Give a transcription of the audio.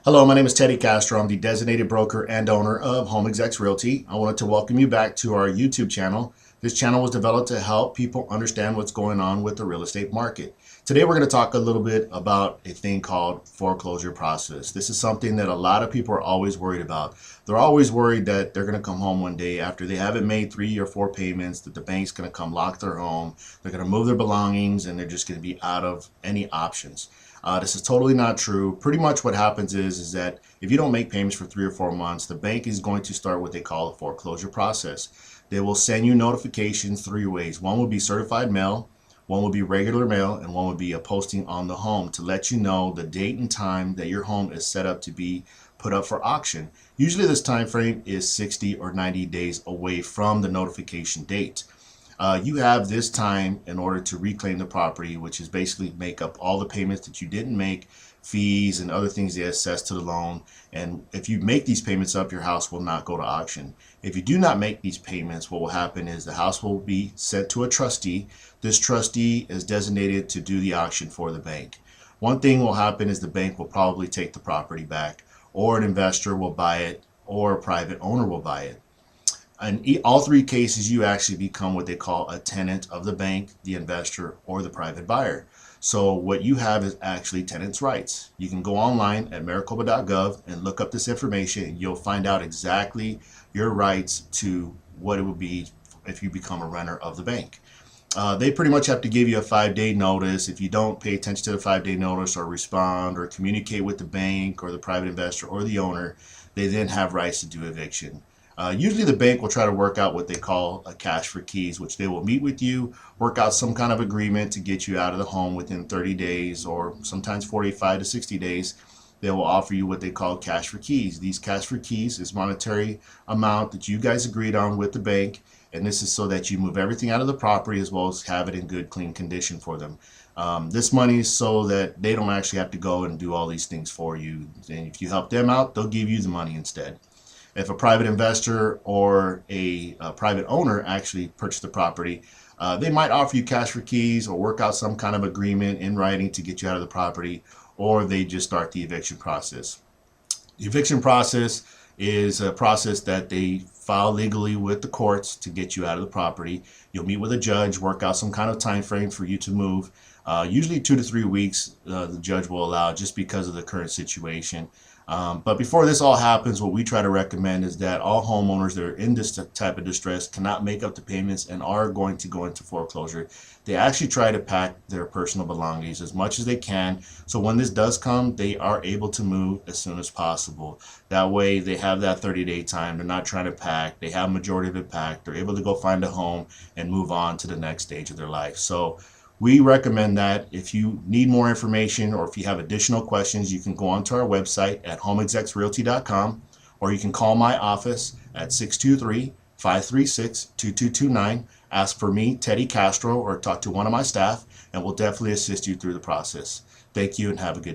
Hello, my name is Teddy Castro. I'm the designated broker and owner of Home Execs Realty. I wanted to welcome you back to our YouTube channel. This channel was developed to help people understand what's going on with the real estate market. Today we're going to talk a little bit about a thing called foreclosure process. This is something that a lot of people are always worried about. They're always worried that they're going to come home one day after they haven't made 3 or 4 payments, that the bank's going to come lock their home, they're going to move their belongings, and they're just going to be out of any options. This is totally not true. Pretty much what happens is that if you don't make payments for 3 or 4 months, the bank is going to start what they call a foreclosure process. They will send you notifications 3 ways. One will be certified mail, one will be regular mail, and one will be a posting on the home to let you know the date and time that your home is set up to be put up for auction. Usually this time frame is 60 or 90 days away from the notification date. You have this time in order to reclaim the property, which is basically make up all the payments that you didn't make, fees and other things they assess to the loan. And if you make these payments up, your house will not go to auction. If you do not make these payments, what will happen is the house will be sent to a trustee. This trustee is designated to do the auction for the bank. One thing will happen is the bank will probably take the property back, or an investor will buy it, or a private owner will buy it. In all 3 cases, you actually become what they call a tenant of the bank, the investor, or the private buyer. So what you have is actually tenants' rights. You can go online at maricopa.gov and look up this information, and you'll find out exactly your rights to what it would be if you become a renter of the bank. They pretty much have to give you a 5-day notice. If you don't pay attention to the 5-day notice or respond or communicate with the bank or the private investor or the owner, they then have rights to do eviction. Usually the bank will try to work out what they call a cash for keys, which they will meet with you, work out some kind of agreement to get you out of the home within 30 days or sometimes 45 to 60 days. They will offer you what they call cash for keys. These cash for keys is monetary amount that you guys agreed on with the bank, and this is so that you move everything out of the property as well as have it in good, clean condition for them. This money is so that they don't actually have to go and do all these things for you. And if you help them out, they'll give you the money instead. If a private investor or a private owner actually purchase the property, they might offer you cash for keys or work out some kind of agreement in writing to get you out of the property, or they just start the eviction process. The eviction process is a process that they file legally with the courts to get you out of the property. You'll meet with a judge, work out some kind of time frame for you to move. Usually 2 to 3 weeks the judge will allow, just because of the current situation. But before this all happens, what we try to recommend is that all homeowners that are in this type of distress cannot make up the payments and are going to go into foreclosure. They actually try to pack their personal belongings as much as they can, so when this does come, they are able to move as soon as possible. That way they have that 30-day time. They're not trying to pack. They have majority of it packed. They're able to go find a home and move on to the next stage of their life. So we recommend that. If you need more information or if you have additional questions, you can go onto our website at homeexecsrealty.com, or you can call my office at 623-536-2229. Ask for me, Teddy Castro, or talk to one of my staff, and we'll definitely assist you through the process. Thank you and have a good day.